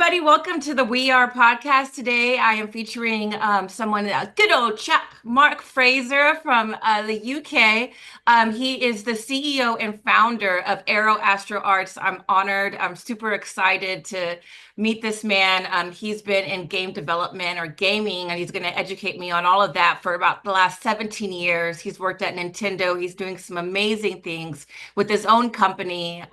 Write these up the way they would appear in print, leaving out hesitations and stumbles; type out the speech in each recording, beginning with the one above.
everybody. Welcome to the We Are podcast. Today, I am featuring someone, a good old chap, Mark Fraser from the UK. He is the CEO and founder of Aero Astro Arts. I'm honored. I'm super excited to meet this man. He's been in game development or gaming, and he's going to educate me on all of that for about the last 17 years. He's worked at Nintendo. He's doing some amazing things with his own company.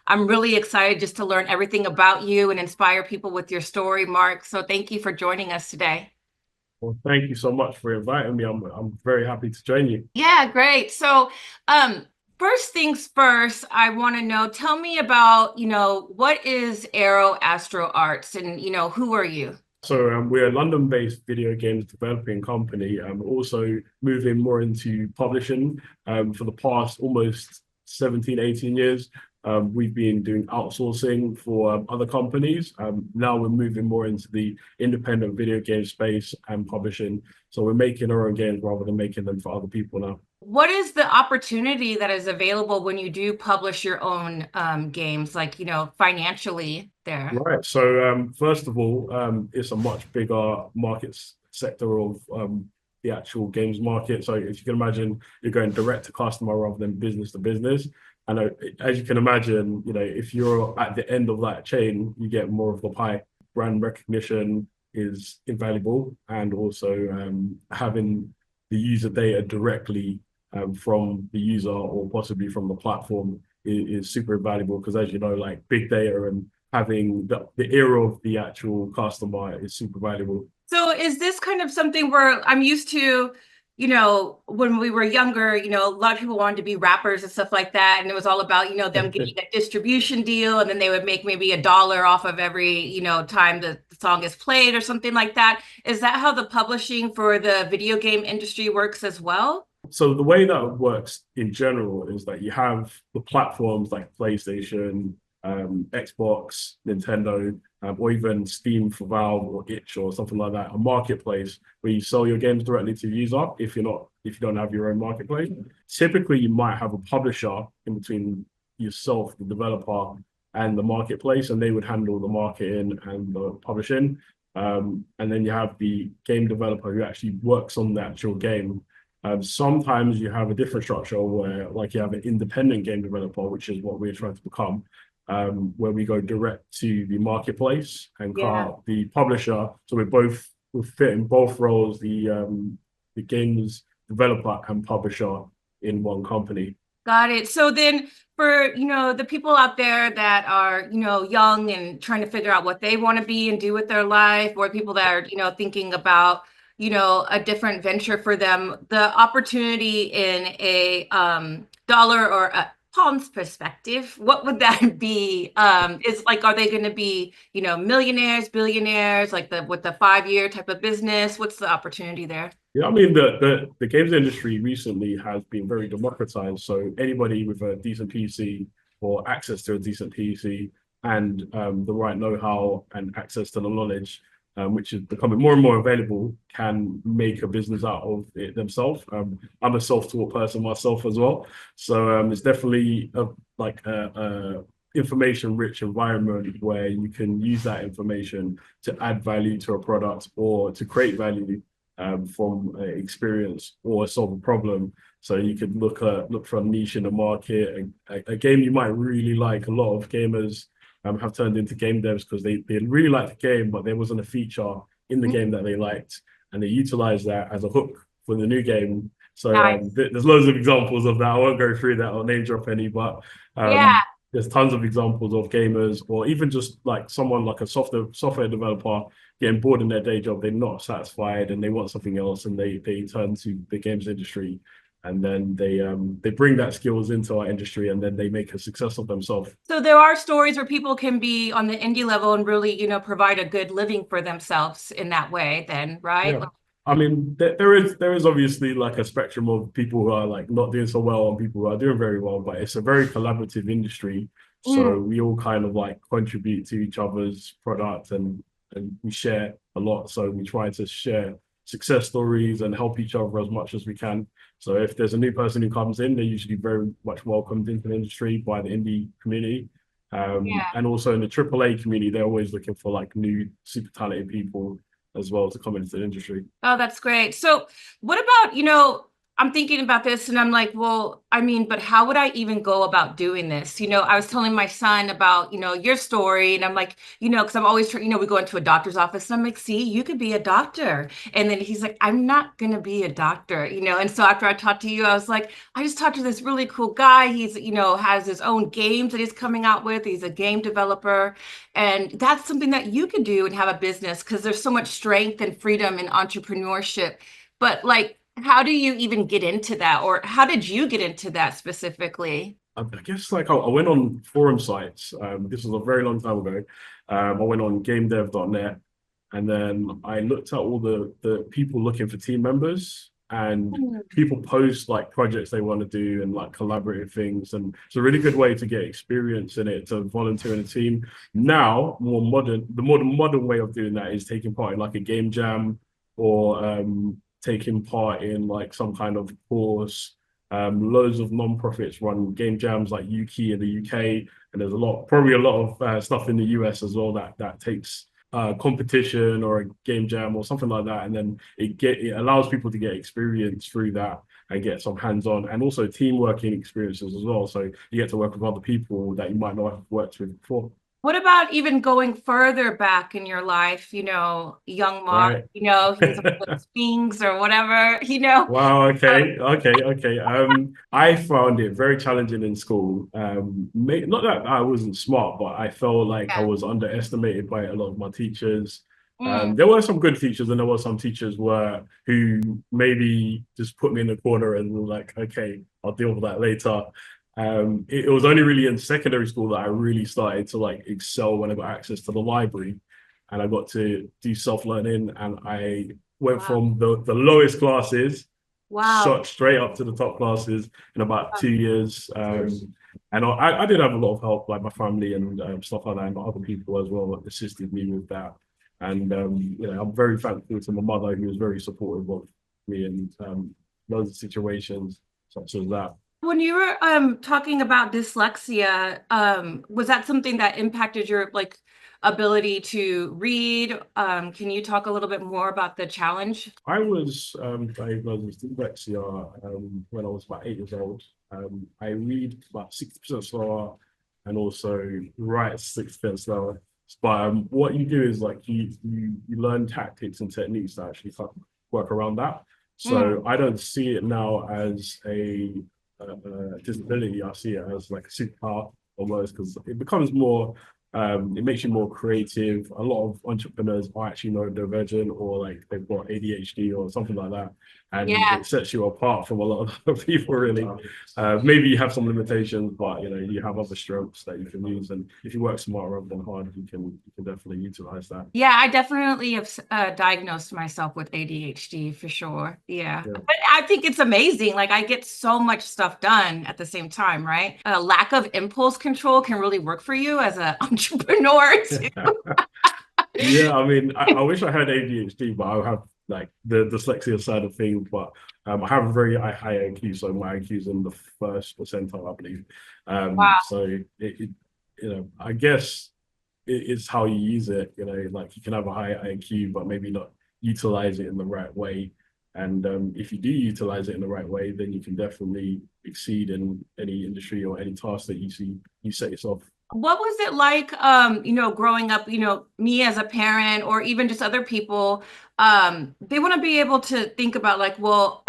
I'm really excited just to learn everything about you and inspire people with your story, Mark. So thank you for joining us today. Well, thank you so much for inviting me. I'm very happy to join you. Yeah, great. So, first things first, I want to know, tell me about, what is Aero Astro Arts and, who are you? So we're a London-based video games developing company. Also moving more into publishing. For the past almost 17, 18 years, we've been doing outsourcing for other companies. Now we're moving more into the independent video game space and publishing. So we're making our own games rather than making them for other people now. What is the opportunity that is available when you do publish your own games, like, financially there? Right. So first of all, it's a much bigger market sector of the actual games market. So if you can imagine, you're going direct to customer rather than business to business. And as you can imagine, if you're at the end of that chain, you get more of the pie. Brand recognition is invaluable, and also having the user data directly from the user or possibly from the platform is super valuable because, as you know, like big data and having the ear of the actual customer is super valuable. So is this kind of something where I'm used to, when we were younger, a lot of people wanted to be rappers and stuff like that. And it was all about, them getting a distribution deal, and then they would make maybe $1 off of every, time the song is played or something like that. Is that how the publishing for the video game industry works as well? So the way that it works in general is that you have the platforms like PlayStation, Xbox, Nintendo, or even Steam for Valve or Itch or something like that, a marketplace where you sell your games directly to the user if you don't have your own marketplace. Typically, you might have a publisher in between yourself, the developer, and the marketplace, and they would handle the marketing and the publishing. And then you have the game developer who actually works on the actual game. Sometimes you have a different structure where, like, you have an independent game developer, which is what we're trying to become, where we go direct to the marketplace and the publisher. So we fit in both roles, the games developer and publisher in one company. Got it. So then for, the people out there that are, young and trying to figure out what they want to be and do with their life, or people that are, thinking about, a different venture for them, the opportunity in a dollar or a pounds perspective, what would that be? Is like, are they going to be, millionaires, billionaires, like with the 5-year type of business? What's the opportunity there? Yeah, I mean the games industry recently has been very democratized. So anybody with a decent PC or access to a decent PC and the right know-how and access to the knowledge, which is becoming more and more available, can make a business out of it themselves. I'm a self-taught person myself as well, so it's definitely a information-rich environment where you can use that information to add value to a product or to create value from experience or solve a problem. So you could look for a niche in the market, a game you might really like. A lot of gamers have turned into game devs because they really liked the game, but there wasn't a feature in the game that they liked, and they utilized that as a hook for the new game. So Nice. there's loads of examples of that. I won't go through that or name drop any, but Yeah. there's tons of examples of gamers, or even just like someone like a software developer getting bored in their day job. They're not satisfied and they want something else, and they turn to the games industry, and then they bring that skills into our industry, and then they make a success of themselves. So there are stories where people can be on the indie level and really, provide a good living for themselves in that way then, right? Yeah. I mean, there is obviously like a spectrum of people who are like not doing so well and people who are doing very well, but it's a very collaborative industry. So we all kind of like contribute to each other's product, and we share a lot. So we try to share success stories and help each other as much as we can. So if there's a new person who comes in, they're usually very much welcomed into the industry by the indie community. Yeah. And also in the AAA community, they're always looking for like new super talented people as well to come into the industry. Oh, that's great. So, what about, I'm thinking about this and I'm like, well, I mean, but how would I even go about doing this? I was telling my son about, your story, and I'm like, because I'm always, we go into a doctor's office and I'm like, see, you could be a doctor. And then he's like, I'm not going to be a doctor, And so after I talked to you, I was like, I just talked to this really cool guy. He's, has his own games that he's coming out with. He's a game developer. And that's something that you could do and have a business because there's so much strength and freedom in entrepreneurship. But like, how do you even get into that? Or how did you get into that specifically? I guess like I went on forum sites. This was a very long time ago. I went on gamedev.net, and then I looked at all the people looking for team members, and Mm. people post like projects they want to do and like collaborative things. And it's a really good way to get experience in it, to volunteer in a team. Now, the more modern way of doing that is taking part in like a game jam, or taking part in like some kind of course. Loads of non-profits run game jams like Yuki in the UK, and there's probably a lot of stuff in the US as well that takes competition or a game jam or something like that, and then it allows people to get experience through that and get some hands-on and also team working experiences as well. So you get to work with other people that you might not have worked with before. What about even going further back in your life? Young Mark, Right. he was on the Sphinx or whatever. Wow, okay. I found it very challenging in school. Not that I wasn't smart, but I felt like I Yeah. was underestimated by a lot of my teachers. Mm. There were some good teachers, and there were some teachers who maybe just put me in the corner and were like, okay, I'll deal with that later. It was only really in secondary school that I really started to like excel when I got access to the library, and I got to do self-learning, and I went Wow. from the lowest classes, Wow. shot straight up to the top classes in about 2 years. And I did have a lot of help, like my family and stuff like that, and other people as well that assisted me with that. And I'm very thankful to my mother, who was very supportive of me in loads of situations such as that. When you were talking about dyslexia, was that something that impacted your like ability to read? Can you talk a little bit more about the challenge? I was diagnosed with dyslexia when I was about 8 years old. I read about 60% slower and also write 60% slower. But what you do is like you learn tactics and techniques that actually kind of work around that. Mm. So I don't see it now as a disability. I see it as like a superpower almost, because it becomes more it makes you more creative. A lot of entrepreneurs are actually neurodivergent, or like they've got ADHD or something like that, and Yeah. it sets you apart from a lot of other people. Really, maybe you have some limitations, but you have other strengths that you can use, and if you work smarter rather than harder, you can definitely utilize that. Yeah, I definitely have diagnosed myself with ADHD for sure. Yeah. Yeah. But I think it's amazing. Like I get so much stuff done at the same time, right? A lack of impulse control can really work for you as an entrepreneur too. Yeah, I mean, I wish I had ADHD, but I have like the dyslexia side of things. But I have a very high IQ, so my IQ is in the first percentile, I believe. Wow. So I guess it's how you use it. Like you can have a high IQ, but maybe not utilize it in the right way. And if you do utilize it in the right way, then you can definitely exceed in any industry or any task that you set yourself. What was it like, growing up, me as a parent or even just other people, they want to be able to think about like, well,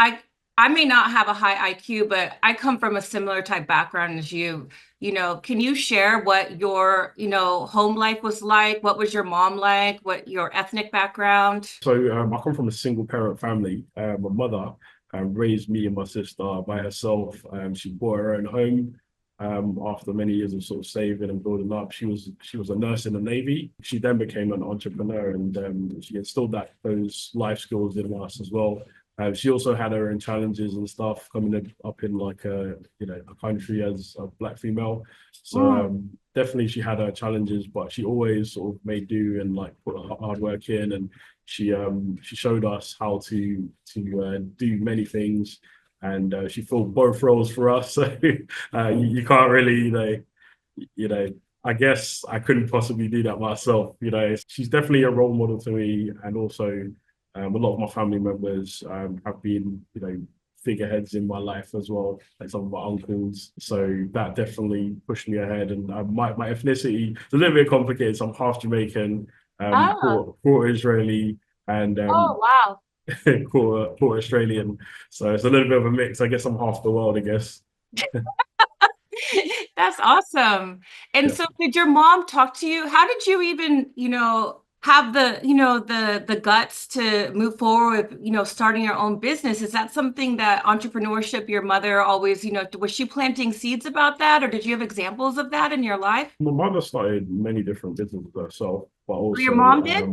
I may not have a high IQ, but I come from a similar type background as you. Can you share what your, home life was like? What was your mom like? What your ethnic background? So I come from a single parent family. My mother raised me and my sister by herself. She bought her own home after many years of sort of saving and building up. She was a nurse in the Navy. She then became an entrepreneur, and she instilled those life skills in us as well. She also had her own challenges and stuff coming up in like a country as a black female. So Mm. definitely she had her challenges, but she always sort of made do and like put hard work in, and she showed us how to do many things, and she filled both roles for us. So you can't really you know I guess I couldn't possibly do that myself. She's definitely a role model to me, and also a lot of my family members have been, figureheads in my life as well, like some of my uncles. So that definitely pushed me ahead. And my ethnicity is a little bit complicated. So I'm half Jamaican, Oh, quarter Israeli, and oh, wow. quarter Australian. So it's a little bit of a mix. I guess I'm half the world, I guess. That's awesome. And Yeah. so did your mom talk to you? How did you even, have the guts to move forward with, starting your own business? Is that something that entrepreneurship, your mother always, was she planting seeds about that, or did you have examples of that in your life? My mother started many different businesses herself, but Or your also, mom did?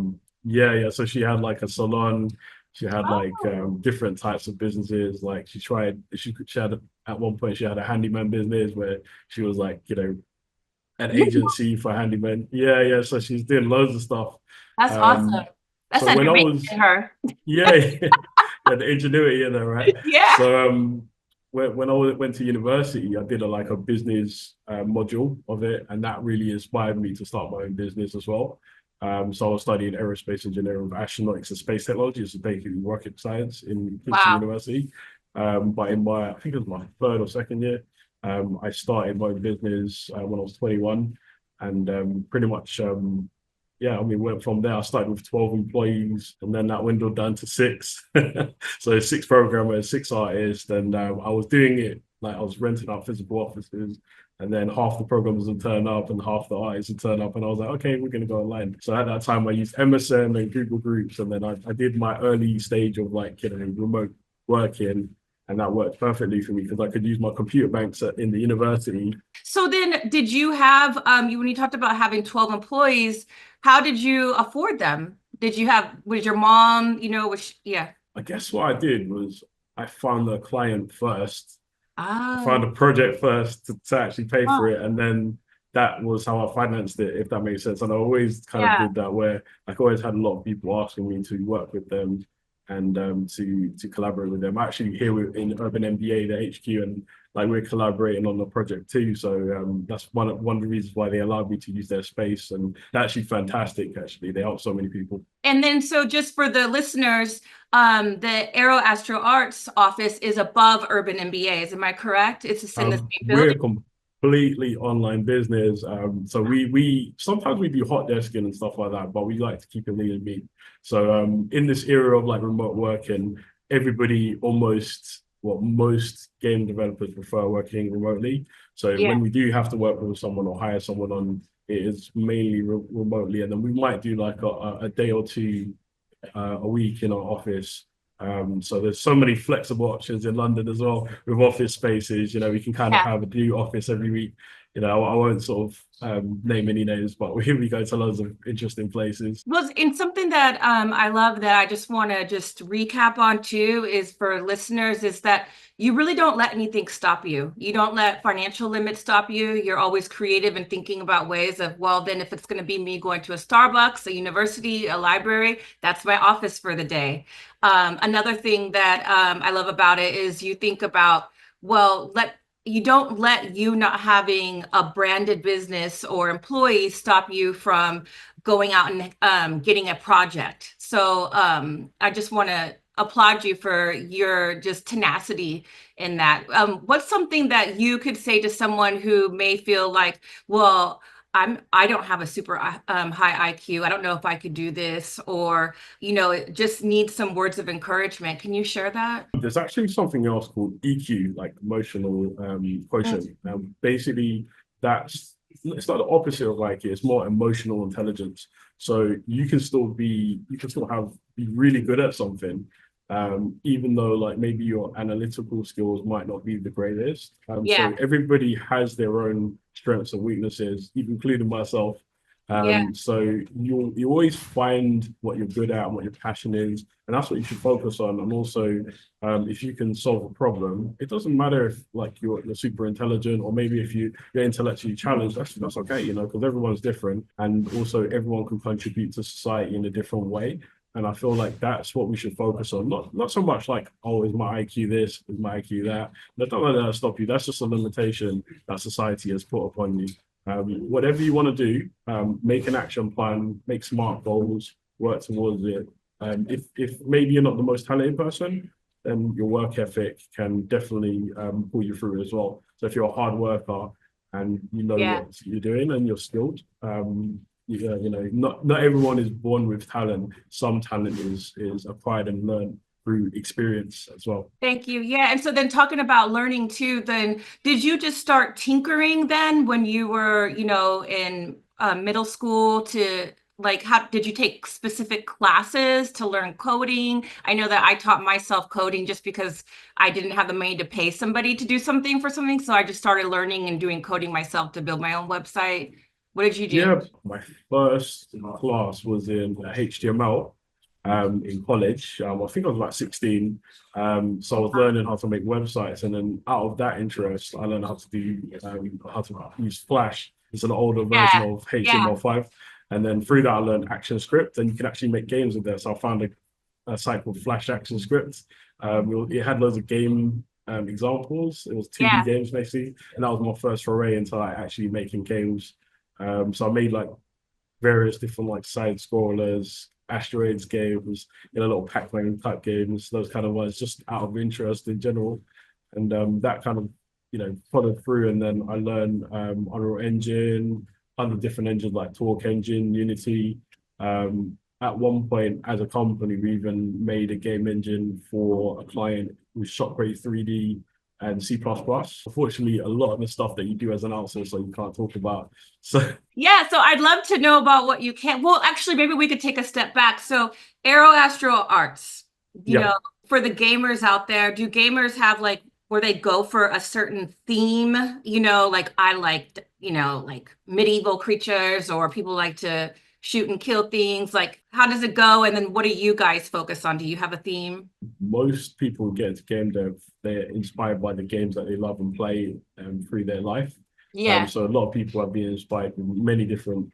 yeah. So she had like a salon. She had like Oh, different types of businesses. Like she had at one point she had a handyman business where she was like, an agency for handymen. Yeah, yeah. So she's doing loads of stuff. that's awesome. Um, That's so when I underrated was in her. Yeah, yeah, the ingenuity in there, right? Yeah. So when went to university, I did like a business module of it, and that really inspired me to start my own business as well. So I was studying aerospace engineering with astronautics and space technology. It's basically rocket science in Kingston Wow. University. But I think it was my third or second year, I started my own business when I was 21, and pretty much yeah, I mean, went from there. I started with 12 employees, and then that dwindled down to six. So six programmers, six artists, and I was doing it like I was renting out physical offices, and then half the programmers would turn up and half the artists would turn up, and I was like, okay, we're gonna go online. So at that time, I used MSN and Google Groups, and then I did my early stage of like remote working, and that worked perfectly for me because I could use my computer banks in the university. So then did you have when you talked about having 12 employees, how did you afford them? Was your mom, yeah. I guess what I did was I found a client first. I Oh, found a project first to actually pay for oh, it, and then that was how I financed it, if that makes sense. And I always kind of yeah. did that where I always had a lot of people asking me to work with them and to collaborate with them. Actually, here in Urban MBA, the HQ, and like we're collaborating on the project too. So that's one of the reasons why they allowed me to use their space, and they're actually fantastic. Actually, they help so many people. And then so just for the listeners, the Aero Astro Arts office is above Urban MBAs. Am I correct? It's just in the same We're building? a completely online business. So we sometimes we do hot desking and stuff like that, but we like to keep it lean and mean. So in this era of like remote working, everybody almost well, most game developers prefer working remotely. So Yeah, when we do have to work with someone or hire someone on, it is mainly remotely, and then we might do like a day or two a week in our office. So there's so many flexible options in London as well with office spaces. We can kind of yeah. have a new office every week. I won't sort of name any names, but we go to loads of interesting places. Well, and something that I love that I just want to just recap on too is for listeners is that you really don't let anything stop you. You don't let financial limits stop you. You're always creative and thinking about ways of, well, then if it's going to be me going to a Starbucks, a university, a library, that's my office for the day. Another thing that I love about it is you think about, well, you don't let you not having a branded business or employees stop you from going out and getting a project. So I just want to applaud you for your just tenacity in that. What's something that you could say to someone who may feel like, well, I don't have a super high IQ. I don't know if I could do this, or it just needs some words of encouragement. Can you share that? There's actually something else called EQ, like emotional Mm. quotient. Basically, that's it's not the opposite of IQ. It's more emotional intelligence. So you can still be really good at something, even though like maybe your analytical skills might not be the greatest. Yeah, So everybody has their own strengths and weaknesses, even including myself. yeah, So you always find what you're good at and what your passion is, and that's what you should focus on. And also, if you can solve a problem, it doesn't matter if like you're super intelligent or maybe if you're intellectually challenged. That's okay, because everyone's different, and also everyone can contribute to society in a different way. And I feel like that's what we should focus on. Not so much like, oh, is my IQ this, is my IQ that. Don't let that stop you. That's just a limitation that society has put upon you. Whatever you want to do, make an action plan, make smart goals, work towards it. If maybe you're not the most talented person, then your work ethic can definitely pull you through as well. So if you're a hard worker and you know Yeah. what you're doing and you're skilled, not everyone is born with talent. Some talent is acquired and learned through experience as well. Thank you. Yeah. And so then talking about learning too, then did you just start tinkering then when you were, in middle school to like, how did you take specific classes to learn coding? I know that I taught myself coding just because I didn't have the money to pay somebody to do something for something. So I just started learning and doing coding myself to build my own website. What did you do? Yeah, my first class was in HTML in college. I think I was about 16. So I was learning how to make websites, and then out of that interest, I learned how to do how to use Flash. It's an older version Yeah. of Yeah. HTML5, and then through that I learned ActionScript, and you can actually make games with there. So I found a site called Flash ActionScript. It had loads of game examples. It was 2D Yeah. games basically, and that was my first foray into like actually making games. So I made like various different like side scrollers, asteroids games, little Pac-Man type games, those kind of ones, just out of interest in general. And that kind of followed through. And then I learned Unreal Engine, other different engines like Torque Engine, Unity. At one point, as a company, we even made a game engine for a client with Shockwave 3D and C++. Unfortunately, a lot of the stuff that you do as an outsourcer, you can't talk about. So Yeah, so I'd love to know about what you can. Well, actually, maybe we could take a step back. So, Aero Astro Arts, you yeah, know, for the gamers out there, do gamers have like where they go for a certain theme? Like I liked, like medieval creatures, or people like to shoot and kill things. Like, how does it go? And then what do you guys focus on? Do you have a theme? most people get into game dev, they're inspired by the games that they love and play through their life. Yeah. So a lot of people have been inspired with many different,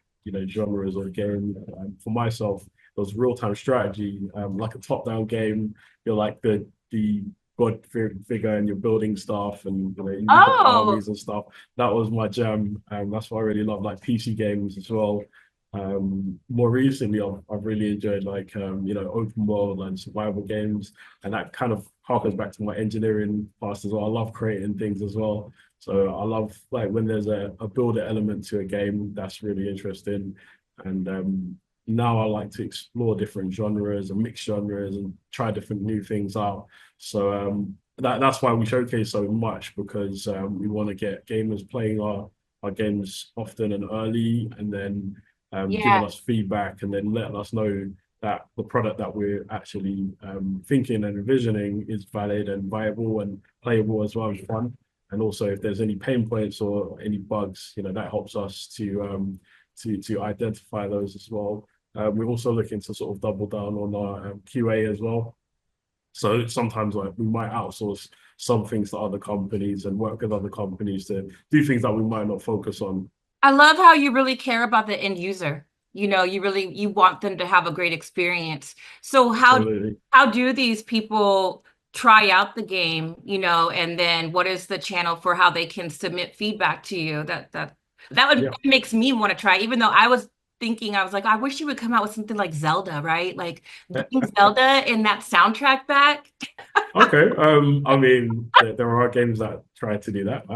genres of game. For myself, it was real-time strategy, like a top-down game. You're like the god figure, and you're building stuff, and you've got Oh, armies and stuff. That was my jam, and that's what I really love, like PC games as well. More recently, I've really enjoyed like open world and survival games, and that kind of harkens back to my engineering past as well. I love creating things as well, so I love like when there's a builder element to a game. That's really interesting, and now I like to explore different genres and mix genres and try different new things out. So that's why we showcase so much, because we want to get gamers playing our games often and early, and then giving yeah. us feedback, and then letting us know that the product that we're actually thinking and envisioning is valid and viable and playable as well as fun. And also, if there's any pain points or any bugs, that helps us to identify those as well. We're also looking to sort of double down on our QA as well. So sometimes like we might outsource some things to other companies and work with other companies to do things that we might not focus on. I love how you really care about the end user. You want them to have a great experience. So Absolutely. how do these people try out the game, and then what is the channel for how they can submit feedback to you? That Yeah. makes me want to try, even though I was thinking, I was like, I wish you would come out with something like Zelda, right? Like bring Zelda in that soundtrack back. Okay. I mean, there are games that try to do that.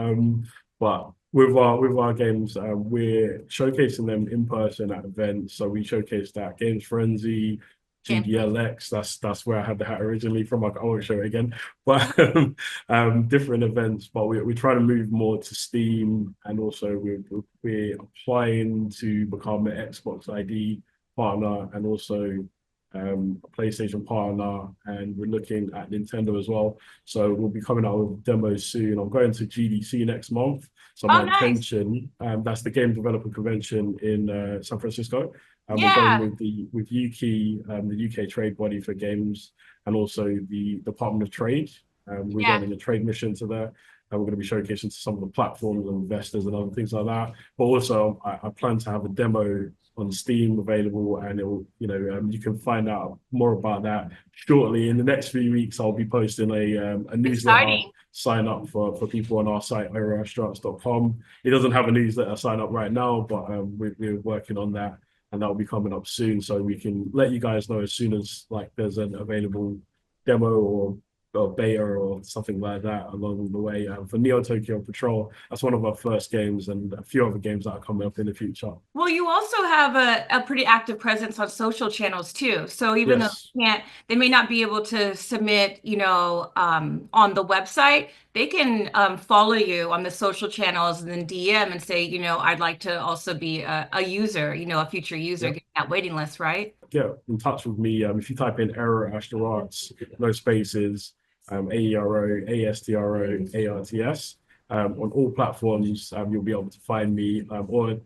But with our games, we're showcasing them in person at events. So we showcased that Games Frenzy, Game Freak. GDLX. That's where I had the hat originally from. I won't show it again, but different events. But we try to move more to Steam, and also we're applying to become an Xbox ID partner, and also a PlayStation partner, and we're looking at Nintendo as well. So we'll be coming out with demos soon. I'm going to GDC next month. So my Oh, nice. intention, that's the Game Developer Convention in San Francisco. And we're going Yeah. with with UKI, the UK trade body for games, and also the Department of Trade. We're Yeah. going on a trade mission to there. and we're going to be showcasing some of the platforms and investors and other things like that. But also, I plan to have a demo on Steam available, and you can find out more about that shortly. In the next few weeks, I'll be posting a newsletter. Exciting. Sign up for people on our site, aeroastro.com. It doesn't have a newsletter sign up right now, but we're working on that, and that will be coming up soon, so we can let you guys know as soon as like there's an available demo or beta or something like that along the way. For Neo Tokyo Patrol, that's one of our first games, and a few other games that are coming up in the future. Well, you also have a pretty active presence on social channels too. So even though they may not be able to submit, on the website, they can follow you on the social channels and then DM and say, I'd like to also be a user, a future user, get that waiting list, right? Get in touch with me. If you type in Aero Astro Arts, no spaces, AERO, ASTRO, ARTS. On all platforms, you'll be able to find me. Or,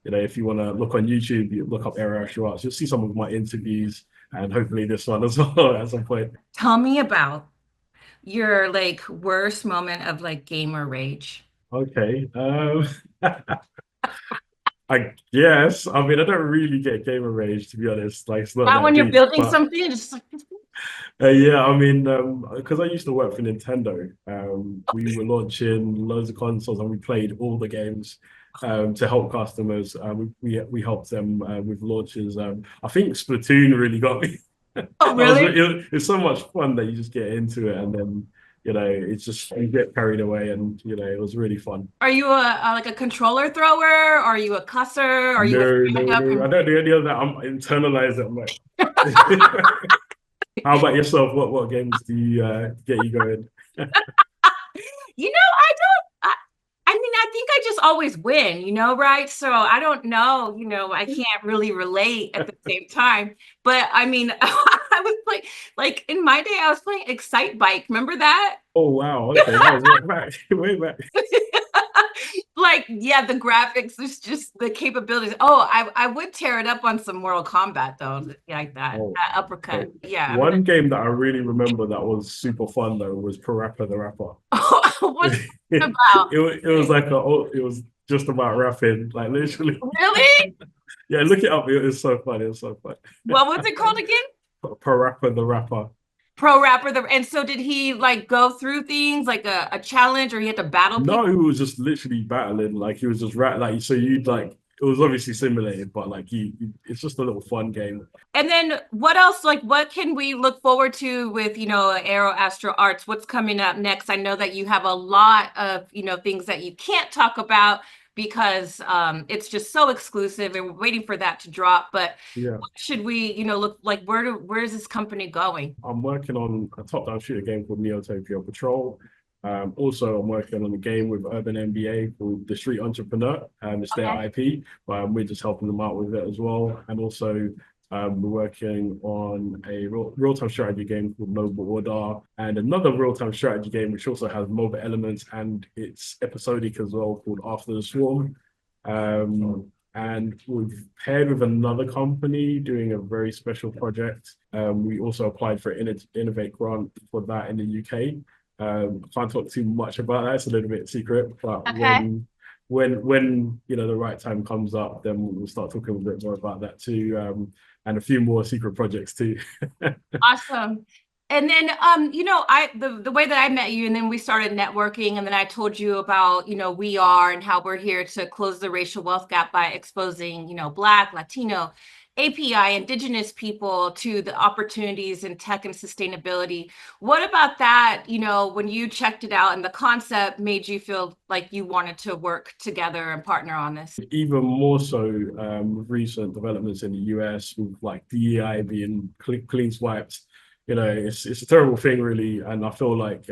if you want to look on YouTube, you look up Aero Astro Arts. You'll see some of my interviews, and hopefully this one as well at some point. Tell me about your worst moment of gamer rage. Okay. I guess. I mean, I don't really get gamer rage, to be honest. It's not Not that when you're deep, building something, just yeah, I mean, because I used to work for Nintendo, we were launching loads of consoles, and we played all the games to help customers. We helped them with launches. I think Splatoon really got me. Oh, really? It's so much fun that you just get into it, and then it's just you get carried away, and it was really fun. Are you a controller thrower? Are you a cusser? Are you a stand up? No. I don't do any of that. I'm internalized. I'm like. How about yourself? What games do you get you going? I mean, I think I just always win, right? So I don't know, I can't really relate at the same time. But I mean, I was playing, in my day, I was playing Excite Bike. Remember that? Oh, wow. Okay. That was way back. Way back. The graphics, it's just the capabilities. Oh, I would tear it up on some Mortal Kombat though, like that uppercut. Okay. Yeah. One game that I really remember that was super fun though was Parappa the Rapper. What's it about? It was it was just about rapping, literally. Really? Yeah, look it up. It was so fun. It was so fun. What was it called again? Parappa the Rapper. Pro rapper. And so did he go through things like a challenge, or he had to battle people? No, he was just literally battling. He was just so you'd it was obviously simulated, but it's just a little fun game. And then what else? What can we look forward to with Aero Astro Arts? What's coming up next? I know that you have a lot of things that you can't talk about because it's just so exclusive, and we're waiting for that to drop. But yeah, what should we look where is this company going? I'm working on a top-down shooter game called Neo Tokyo Patrol. Also, I'm working on a game with Urban NBA called The Street Entrepreneur. It's their IP, but we're just helping them out with it as well. And also, we're working on a real-time strategy game called Noble Order, and another real-time strategy game which also has mobile elements, and it's episodic as well, called After the Swarm. And we've paired with another company doing a very special project. We also applied for an Innovate grant for that in the UK. I can't talk too much about that. It's a little bit secret, but when the right time comes up, then we'll start talking a bit more about that too, and a few more secret projects too. Awesome. And then the way that I met you, and then we started networking, and then I told you about We Are and how we're here to close the racial wealth gap by exposing Black, Latino, API, Indigenous people to the opportunities in tech and sustainability. What about that, when you checked it out and the concept made you feel like you wanted to work together and partner on this? Even more so with recent developments in the US, with DEI being clean swiped. It's a terrible thing, really. And I feel like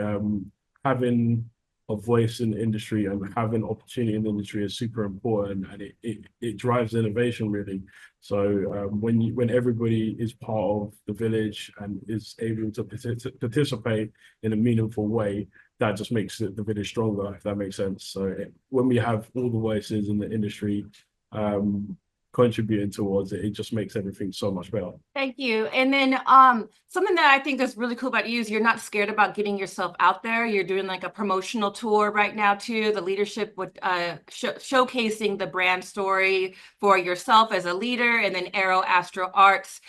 having a voice in the industry and having opportunity in the industry is super important, and it drives innovation, really. So when everybody is part of the village and is able to participate in a meaningful way, that just makes the village stronger, if that makes sense. So when we have all the voices in the industry, contributing towards it, it just makes everything so much better. Thank you. And then something that I think is really cool about you is you're not scared about getting yourself out there. You're doing like a promotional tour right now too, the leadership with showcasing the brand story for yourself as a leader, and then Aero Astro Arts.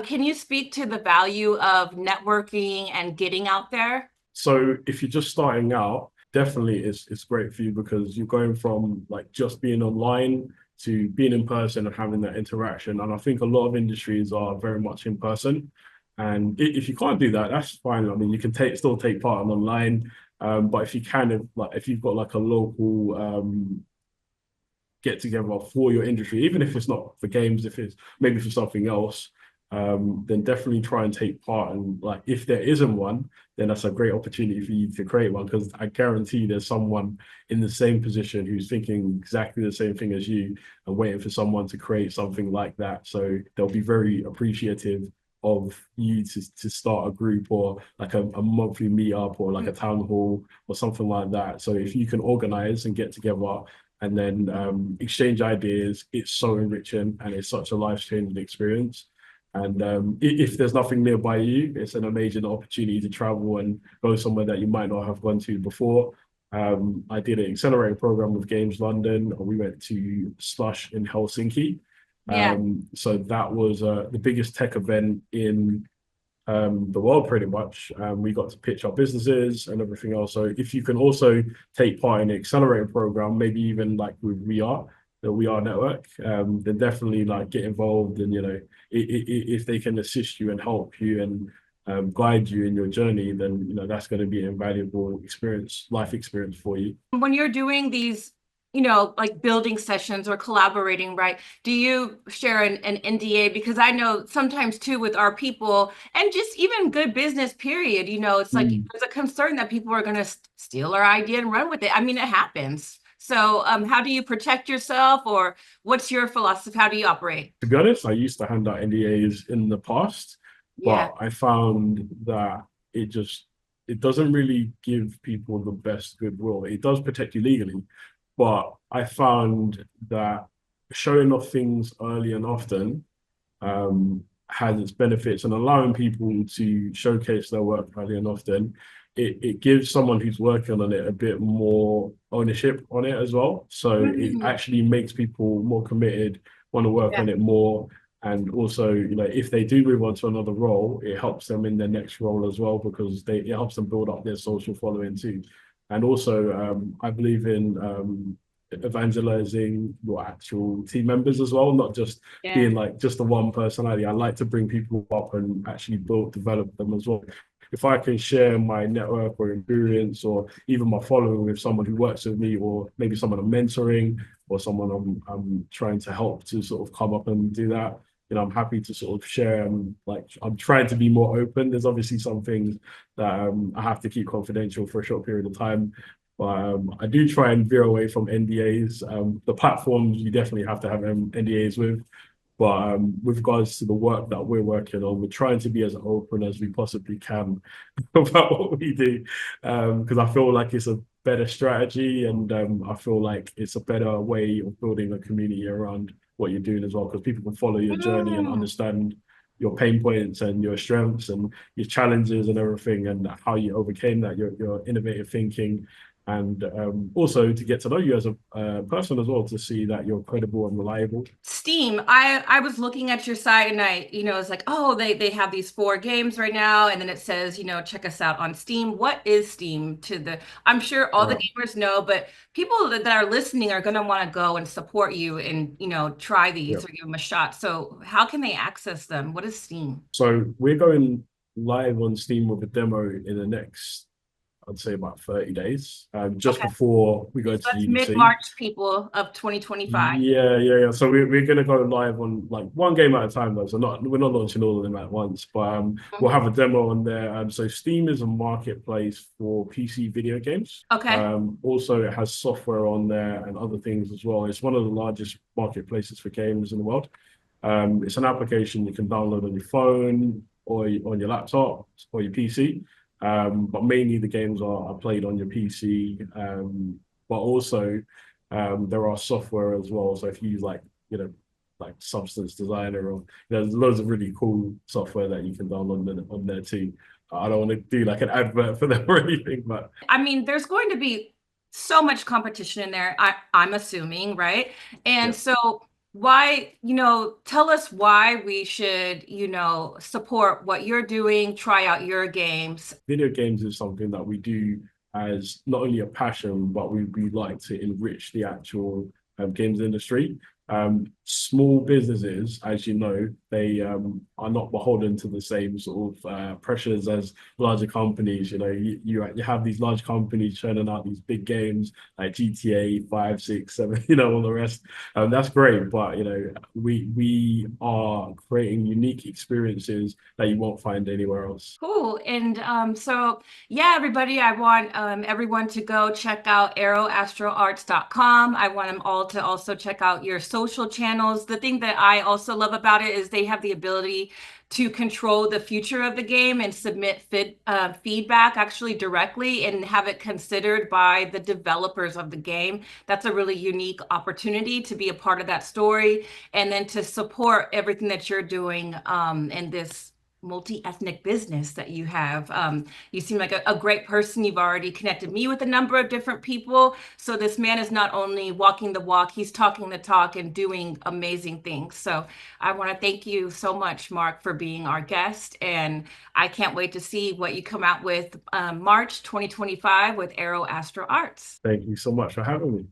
Can you speak to the value of networking and getting out there? So if you're just starting out, definitely it's great for you because you're going from like just being online to being in person and having that interaction. And I think a lot of industries are very much in person. And if you can't do that, that's fine. I mean, you can still take part in online. But if you kind of like if you've got like a local get together for your industry, even if it's not for games, if it's maybe for something else, then definitely try and take part. And like, if there isn't one, then that's a great opportunity for you to create one, because I guarantee there's someone in the same position who's thinking exactly the same thing as you and waiting for someone to create something like that. So they'll be very appreciative of you to start a group or like a monthly meetup or like a town hall or something like that. So if you can organize and get together and then exchange ideas, it's so enriching and it's such a life-changing experience. And if there's nothing nearby you, it's an amazing opportunity to travel and go somewhere that you might not have gone to before. I did an accelerator program with Games London. We went to Slush in Helsinki. Yeah. So that was the biggest tech event in the world, pretty much. We got to pitch our businesses and everything else. So if you can also take part in the accelerator program, maybe even like with the WeAre network, then definitely like get involved. And, you know, if they can assist you and help you and guide you in your journey, then, you know, that's going to be an invaluable experience, life experience for you. When you're doing these, you know, like building sessions or collaborating, right? Do you share an NDA? Because I know sometimes too with our people and just even good business period, you know, it's like there's a concern that people are going to steal our idea and run with it. I mean, it happens. So how do you protect yourself, or what's your philosophy? How do you operate? To be honest, I used to hand out NDAs in the past, Yeah. but I found that it doesn't really give people the best goodwill. It does protect you legally, but I found that showing off things early and often has its benefits, and allowing people to showcase their work early and often, it gives someone who's working on it a bit more ownership on it as well. So it actually makes people more committed, want to work Yeah. on it more. And also, you know, if they do move on to another role, it helps them in their next role as well, because it helps them build up their social following too. And also, I believe in evangelizing your actual team members as well, not just Yeah. being like just the one personality. I like to bring people up and actually develop them as well. If I can share my network or experience or even my following with someone who works with me, or maybe someone I'm mentoring or someone I'm trying to help to sort of come up and do that, you know, I'm happy to sort of share. And like, I'm trying to be more open. There's obviously some things that I have to keep confidential for a short period of time. But I do try and veer away from NDAs. The platforms you definitely have to have NDAs with. But with regards to the work that we're working on, we're trying to be as open as we possibly can about what we do, because I feel like it's a better strategy, and I feel like it's a better way of building a community around what you're doing as well, because people can follow your journey and understand your pain points and your strengths and your challenges and everything, and how you overcame that, your innovative thinking, and also to get to know you as a person as well, to see that you're credible and reliable. Steam. I was looking at your site and it's like, oh, they have these 4 games right now, and then it says, check us out on Steam. What is Steam I'm sure all the gamers know, but people that are listening are going to want to go and support you and, try these or give them a shot. So how can they access them? What is Steam? So we're going live on Steam with a demo in the next, I'd say, about 30 days, just Okay. before we go So to that's GDC. mid-March, people of 2025. Yeah. So we're gonna go live on like one game at a time though. So we're not launching all of them at once, but we'll have a demo on there. So Steam is a marketplace for PC video games. Okay. Also it has software on there and other things as well. It's one of the largest marketplaces for games in the world. It's an application you can download on your phone or on your laptop or your PC. But mainly the games are played on your PC. But also there are software as well. So if you use like, like Substance Designer, or there's loads of really cool software that you can download on there too. I don't want to do like an advert for them or anything, but I mean, there's going to be so much competition in there, I'm assuming, right? And yeah. so why, tell us why we should, support what you're doing, try out your games. Video games is something that we do as not only a passion, but we like to enrich the actual games industry. Small businesses, as you know, they are not beholden to the same sort of pressures as larger companies. You have these large companies churning out these big games like GTA 5, 6, 7, all the rest. That's great, but we are creating unique experiences that you won't find anywhere else. Cool. And so, yeah, everybody, I want everyone to go check out aeroastroarts.com. I want them all to also check out your social channels. The thing that I also love about it is they have the ability to control the future of the game and submit feedback actually directly and have it considered by the developers of the game. That's a really unique opportunity to be a part of that story and then to support everything that you're doing in this multi-ethnic business that you have. You seem like a great person. You've already connected me with a number of different people. So this man is not only walking the walk, he's talking the talk and doing amazing things. So I want to thank you so much, Mark, for being our guest. And I can't wait to see what you come out with March 2025 with Aero Astro Arts. Thank you so much for having me.